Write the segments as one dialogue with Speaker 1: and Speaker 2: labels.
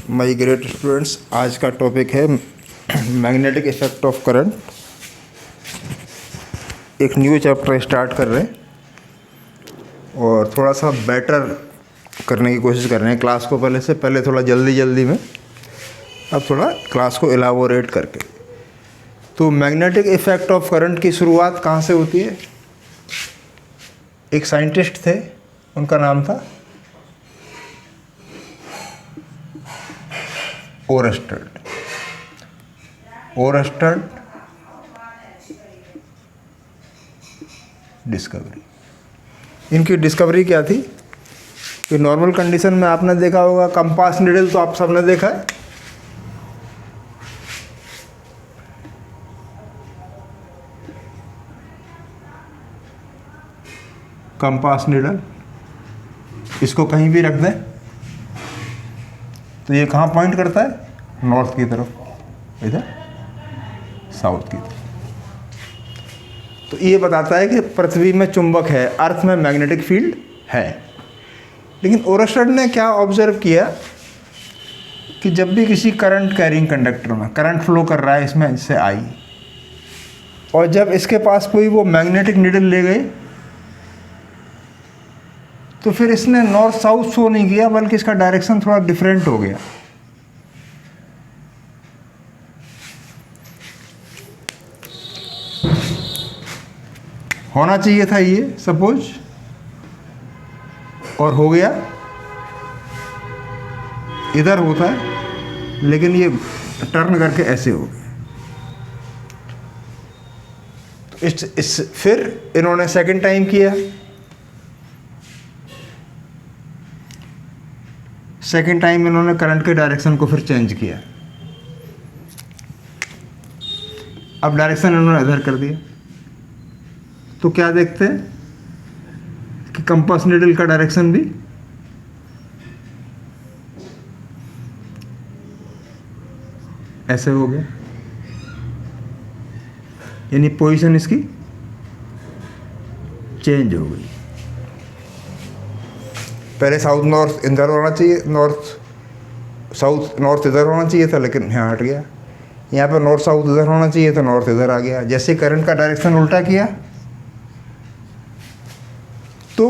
Speaker 1: My great students, आज का topic है मैग्नेटिक इफेक्ट ऑफ करंट। एक न्यू चैप्टर स्टार्ट कर रहे हैं और थोड़ा सा बेटर करने की कोशिश कर रहे हैं क्लास को। पहले थोड़ा जल्दी में, अब थोड़ा क्लास को एलाबोरेट करके। तो मैग्नेटिक इफेक्ट ऑफ करंट की शुरुआत कहाँ से होती है? एक साइंटिस्ट थे, उनका नाम था ओरस्टड डिस्कवरी। इनकी डिस्कवरी क्या थी कि नॉर्मल कंडीशन में आपने देखा होगा कंपास निडल, तो आप सबने देखा है। कंपास निडल, इसको कहीं भी रख दें तो ये कहाँ पॉइंट करता है? नॉर्थ की तरफ, इधर साउथ की तरफ। तो ये बताता है कि पृथ्वी में चुंबक है, अर्थ में मैग्नेटिक फील्ड है। लेकिन ओरस्टड ने क्या ऑब्जर्व किया कि जब भी किसी करंट कैरिंग कंडक्टर में करंट फ्लो कर रहा है, इसमें इससे आई, और जब इसके पास कोई वो मैग्नेटिक नीडल ले गई, तो फिर इसने नॉर्थ साउथ शो नहीं किया, बल्कि इसका डायरेक्शन थोड़ा डिफरेंट हो गया। होना चाहिए था ये सपोज, और हो गया इधर होता है, लेकिन ये टर्न करके ऐसे हो गया। तो इस फिर इन्होंने सेकंड टाइम किया। सेकेंड टाइम इन्होंने करंट के डायरेक्शन को फिर चेंज किया। अब डायरेक्शन इन्होंने इधर कर दिया, तो क्या देखते हैं कि कंपास निडल का डायरेक्शन भी ऐसे हो गया, यानी पोजीशन इसकी चेंज हो गई। पहले साउथ नॉर्थ इधर होना चाहिए, साउथ नॉर्थ इधर होना चाहिए था, लेकिन यहाँ हट गया। यहाँ पर नॉर्थ साउथ इधर होना चाहिए था, नॉर्थ इधर आ गया। जैसे करंट का डायरेक्शन उल्टा किया तो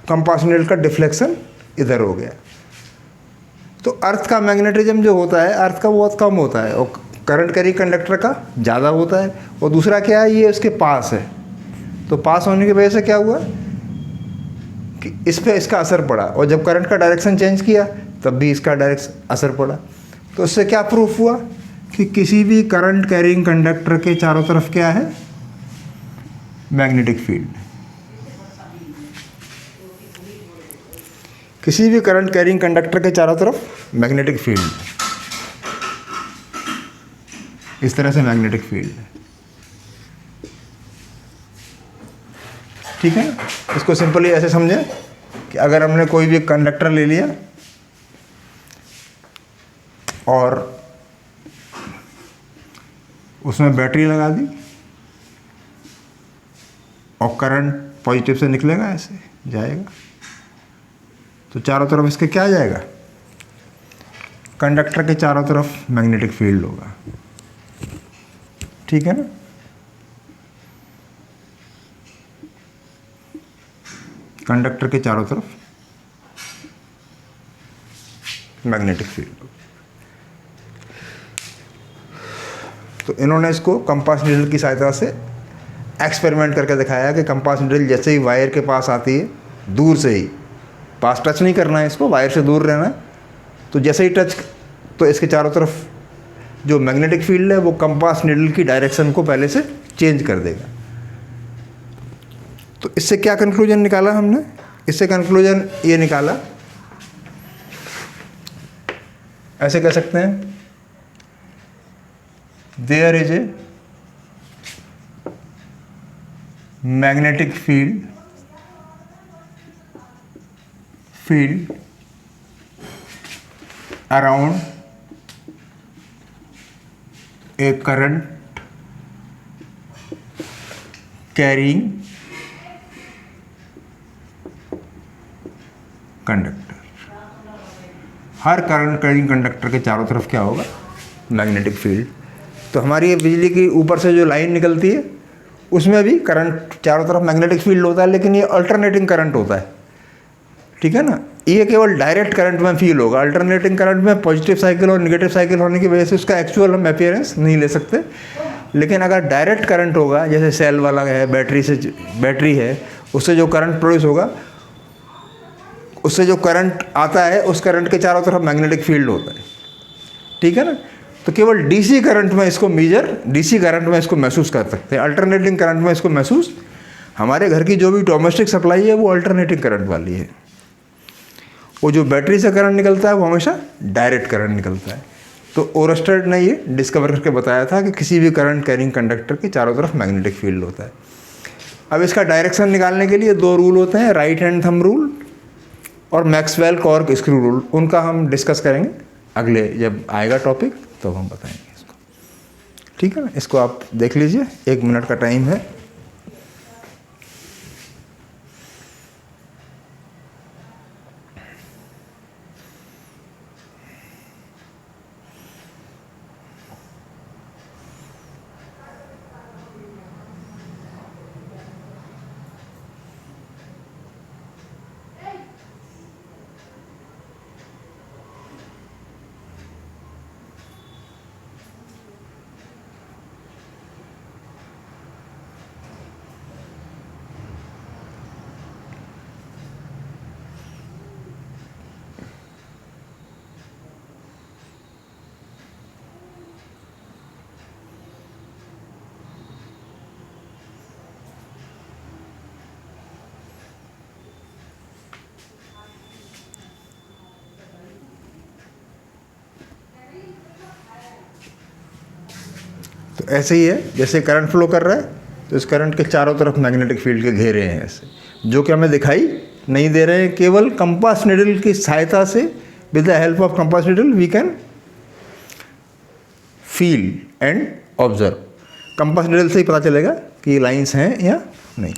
Speaker 1: कंपास निडल का डिफ्लेक्शन इधर हो गया। तो अर्थ का मैग्नेटिज्म जो होता है, अर्थ का बहुत कम होता है, और करंट कैरिंग कंडक्टर का ज़्यादा होता है। और दूसरा क्या है, ये उसके पास है, तो पास होने की वजह से क्या हुआ कि इस पर इसका असर पड़ा, और जब करंट का डायरेक्शन चेंज किया तब भी इसका डायरेक्ट असर पड़ा। तो इससे क्या प्रूफ हुआ कि किसी भी करंट कैरिंग कंडक्टर के चारों तरफ क्या है? Magnetic field. किसी भी करंट कैरिंग कंडक्टर के चारों तरफ मैग्नेटिक फील्ड, इस तरह से मैग्नेटिक फील्ड है। ठीक है, इसको सिंपली ऐसे समझें कि अगर हमने कोई भी कंडक्टर ले लिया और उसमें बैटरी लगा दी, और करंट पॉजिटिव से निकलेगा, ऐसे जाएगा, तो चारों तरफ इसके क्या आ जाएगा? कंडक्टर के चारों तरफ मैग्नेटिक फील्ड होगा। ठीक है ना? कंडक्टर के चारों तरफ मैग्नेटिक फील्ड। तो इन्होंने इसको कंपास निडल की सहायता से एक्सपेरिमेंट करके दिखाया कि कंपास निडल जैसे ही वायर के पास आती है, दूर से ही, पास टच नहीं करना है इसको, वायर से दूर रहना है, तो जैसे ही टच, तो इसके चारों तरफ जो मैग्नेटिक फील्ड है वो कंपास निडल की डायरेक्शन को पहले से चेंज कर देगा। तो इससे क्या कंक्लूजन निकाला हमने? इससे कंक्लूजन ये निकाला, ऐसे कह सकते हैं, there is a magnetic field around a current carrying conductor. हर करंट कैरिंग कंडक्टर के चारों तरफ क्या होगा, मैग्नेटिक फील्ड। तो हमारी ये बिजली की ऊपर से जो लाइन निकलती है उसमें भी करंट चारों तरफ मैग्नेटिक फील्ड होता है, लेकिन ये अल्टरनेटिंग करंट होता है, ठीक है ना। ये केवल डायरेक्ट करंट में फील होगा, अल्टरनेटिंग करंट में पॉजिटिव साइकिल और नेगेटिव साइकिल होने की वजह से उसका एक्चुअल हम अपीयरेंस नहीं ले सकते। लेकिन अगर डायरेक्ट करंट होगा, जैसे सेल वाला है, बैटरी है, उससे जो करंट प्रोड्यूस होगा, उससे जो करंट आता है उस करंट के चारों तरफ मैग्नेटिक फील्ड होता है, ठीक है ना। तो केवल डीसी करंट में इसको डीसी करंट में इसको महसूस कर सकते हैं, अल्टरनेटिंग करंट में इसको महसूस। हमारे घर की जो भी डोमेस्टिक सप्लाई है वो अल्टरनेटिंग करंट वाली है। वो जो बैटरी से करंट निकलता है वो हमेशा डायरेक्ट करंट निकलता है। तो ओरस्टेड ने ये डिस्कवर करके बताया था कि किसी भी करंट कैरिंग कंडक्टर के चारों तरफ मैग्नेटिक फील्ड होता है। अब इसका डायरेक्शन निकालने के लिए दो रूल होते हैं, राइट हैंड थंब रूल और मैक्सवेल कॉर्क स्क्रू रूल। उनका हम डिस्कस करेंगे अगले, जब आएगा टॉपिक तो हम बताएंगे इसको, ठीक है ना। इसको आप देख लीजिए, 1 मिनट का टाइम है। तो ऐसे ही है, जैसे करंट फ्लो कर रहा है तो इस करंट के चारों तरफ मैग्नेटिक फील्ड के घेरे हैं ऐसे, जो कि हमें दिखाई नहीं दे रहे हैं। केवल कंपास निडल की सहायता से, with the help of compass needle we can feel and observe. Compass needle से ही पता चलेगा कि ये लाइंस हैं या नहीं।